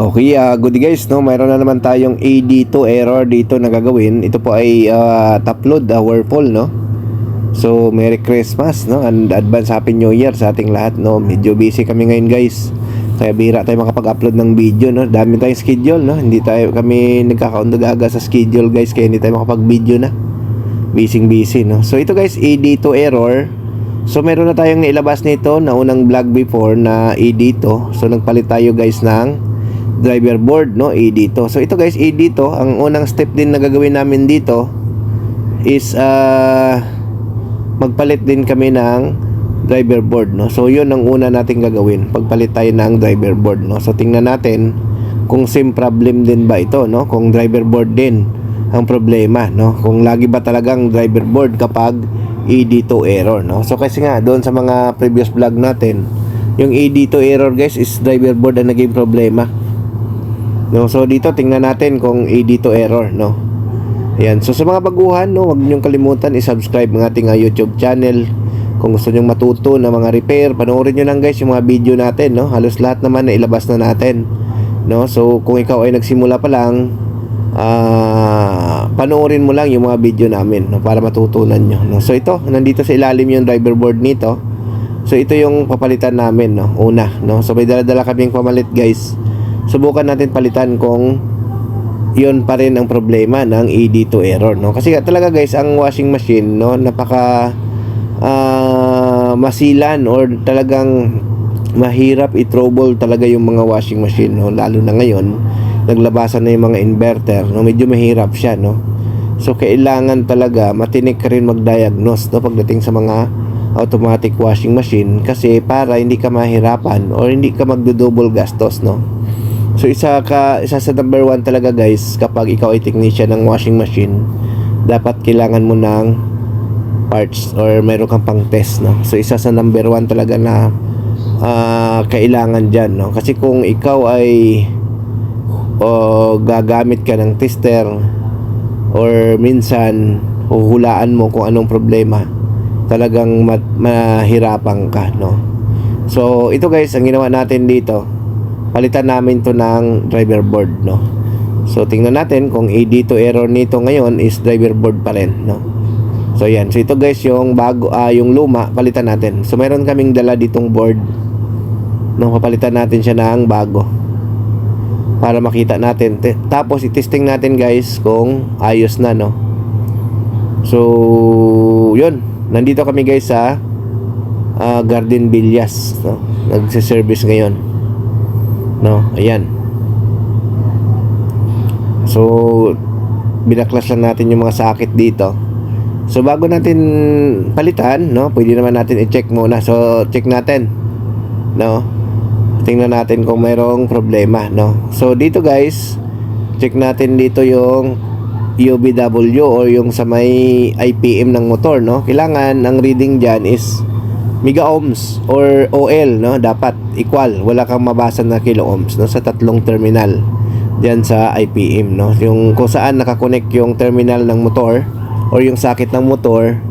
Okay, good guys, no? Mayroon na naman tayong AD2 error dito na gagawin. Ito po ay top load, Whirlpool, no? So, Merry Christmas, no? And advance Happy New Year sa ating lahat, no? Medyo busy kami ngayon, guys. Kaya bihira tayo makapag-upload ng video, no? Dami tayong schedule, no? Hindi kami nagkakaundag-aga sa schedule, guys. Kaya hindi tayo makapag-video na. Busy, no? So, ito guys, AD2 error. So, meron na tayong nailabas nito na unang vlog before na AD2. So, nagpalit tayo, guys, ng driver board, no? AD2. So ito guys, AD2, ang unang step din na gagawin namin dito is magpalit din kami ng driver board, no? So yun ang una nating gagawin, pagpalit tayo ng driver board, no? So tingnan natin kung same problem din ba ito, no? Kung driver board din ang problema, no? Kung lagi ba talagang driver board kapag AD2 error, no? So kasi nga doon sa mga previous vlog natin, yung AD2 error guys is driver board ang naging problema, no? So dito tingnan natin kung AD2 error, no? Ayan. So sa mga baguhan, no, huwag niyong kalimutan i-subscribe ng ating YouTube channel. Kung gusto niyong matuto ng mga repair, panoorin niyo lang guys yung mga video natin, no? Halos lahat naman na ilabas na natin, no? So kung ikaw ay nagsimula pa lang, panoorin mo lang yung mga video namin, no, para matutunan niyo, no? So ito, nandito sa ilalim yung driver board nito. So ito yung papalitan namin, no? Una, no? So may dala-dala kaming pamalit guys. Subukan natin palitan kung yun pa rin ang problema ng AD2 error, no? Kasi talaga guys, ang washing machine, no, napaka masilan or talagang mahirap i-trouble talaga yung mga washing machine, no? Lalo na ngayon, naglabasan na yung mga inverter, no? Medyo mahirap siya, no? So kailangan talaga matinik ka rin mag-diagnose, no, pagdating sa mga automatic washing machine, kasi para hindi ka mahirapan or hindi ka magdo-double gastos, no? So isa sa number 1 talaga guys, kapag ikaw ay technician ng washing machine, dapat kailangan mo ng parts or meron kang pang test, no? So isa sa number 1 talaga na kailangan dyan, no? Kasi kung ikaw ay gagamit ka ng tester or minsan huhulaan mo kung anong problema, talagang mahirapan ka, no? So ito guys, ang ginawa natin dito, palitan namin to ng driver board, no? So tingnan natin kung AD2 error nito ngayon is driver board pa rin, no? So yan. So ito guys, yung bago, yung luma, palitan natin. So meron kaming dala ditong board, no? Papalitan natin siya ng bago para makita natin. Tapos i-testing natin guys kung ayos na, no? So yun, nandito kami guys sa Garden Villas, no? Nagse-service ngayon, no? Ayan. So binaklas lang natin yung mga sakit dito. So bago natin palitan, no, pwede naman natin i-check muna. So check natin, no? Tingnan natin kung mayroong problema, no? So dito guys, check natin dito yung UBW or yung sa may IPM ng motor, no? Kailangan ang reading dyan is mega ohms or OL, no? Dapat equal, wala kang mabasa na kilo ohms, no? Sa tatlong terminal dyan sa IPM, no? Yung kung saan nakakonect yung terminal ng motor or yung sakit ng motor,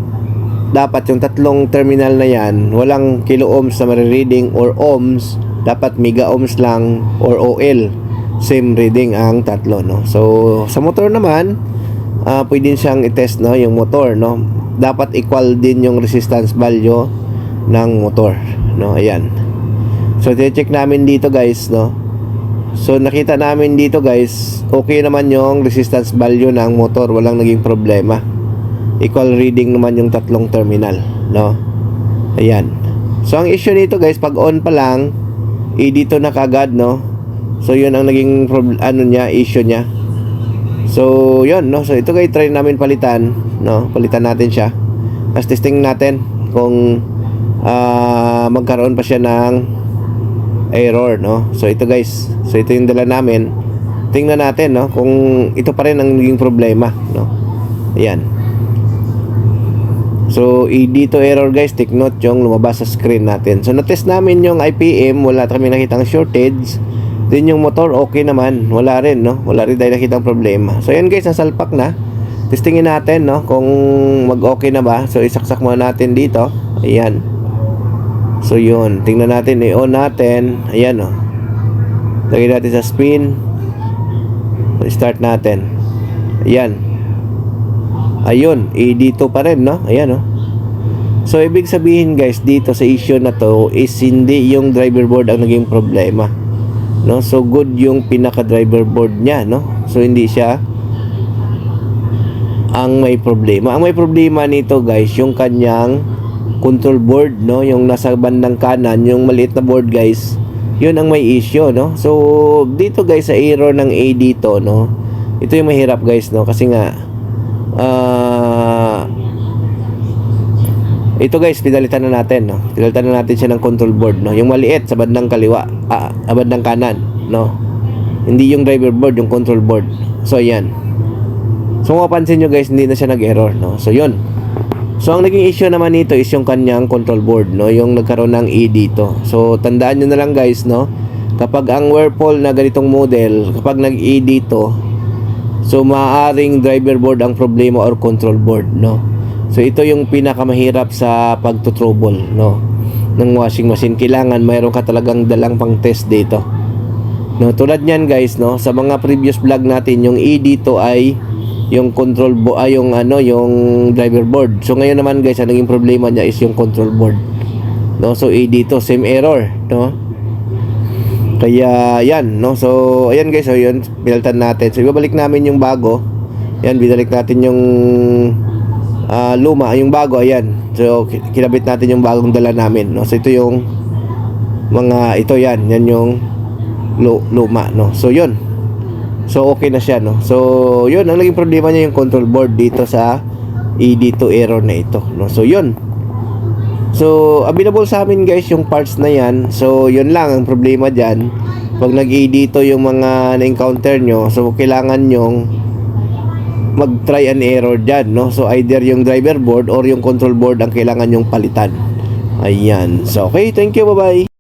dapat yung tatlong terminal na yan walang kilo ohms na marireading or ohms, dapat mega ohms lang or OL, same reading ang tatlo, no? So sa motor naman, pwede siyang i-test, no, yung motor, no? Dapat equal din yung resistance value ng motor, no? Ayan. So check namin dito guys, no? So nakita namin dito guys, okay naman yung resistance value ng motor, walang naging problema. Equal reading naman yung tatlong terminal, no? Ayan. So ang issue nito guys, pag on pa lang, dito na kagad, no? So yun ang naging issue niya. So yun, no? So ito guys, try namin palitan, no? Palitan natin siya. As testing natin kung magkaroon pa siya ng error, no? So ito guys, so ito yung dala namin. Tingnan natin, no, kung ito pa rin ang naging problema, no? Ayan. So AD2 error guys, take note yung lumabas sa screen natin. So na-test namin yung IPM, wala kami nakitang shortage. Din yung motor, okay naman, wala rin, no? Wala rin tayo nakitang problema. So yan guys, nasalpak na. Testingin natin, no, kung mag-okay na ba. So isaksak muna natin dito. Ayan. So yun, tingnan natin, i-on natin. Ayan, oh. Lagay natin sa spin. Start natin. Ayan. Ayun, AD2 pa rin, no? Ayan, no? So, ibig sabihin guys, dito sa issue na to is hindi yung driver board ang naging problema, no? So, good yung pinaka driver board niya, no? So, hindi siya ang may problema. Ang may problema nito guys, yung kanyang control board, no? Yung nasa bandang kanan, yung maliit na board guys, yun ang may issue, no? So, dito guys, sa error ng AD to, no? Ito yung mahirap guys, no? Kasi nga, ito guys, pinalitan na natin, no? Pinalitan na natin siya ng control board, no? Yung maliit sa bandang kaliwa, bandang kanan, no? Hindi yung driver board, yung control board. So, ayan. So, mapapansin nyo guys, hindi na siya nag-error, no? So, yun. So, ang naging issue naman nito is yung kanyang control board, no? Yung nagkaroon ng E dito. So, tandaan nyo na lang guys, no? Kapag ang Whirlpool na ganitong model, kapag nag-E dito, so, maaaring driver board ang problema or control board, no? So, ito yung pinakamahirap sa pagtutrouble, no? Ng washing machine. Kailangan mayroon ka talagang dalang pang test dito. No, tulad niyan guys, no? Sa mga previous vlog natin, yung E dito ay yung control board, yung driver board. So, ngayon naman guys, ang naging problema niya is yung control board. No? So, E dito, same error, no? Kaya, yan, no? So, ayan guys, so yun, pinalitan natin. So, ibabalik namin yung bago. Yan, binalik natin yung luma, yung bago, ayan. So, kinabit natin yung bagong dala namin, no? So, ito yung ito yan yung luma, no? So, yun. So, okay na siya, no? So, yun, ang naging problema niya yung control board dito sa ED2 error na ito, no? So, yun. So, available sa amin guys yung parts na yan. So, yun lang ang problema dyan. Pag nag-ED2 yung mga na-encounter nyo, so, kailangan nyong mag-try and error dyan, no? So, either yung driver board or yung control board ang kailangan yung palitan. Ayan. So, okay. Thank you. Bye-bye.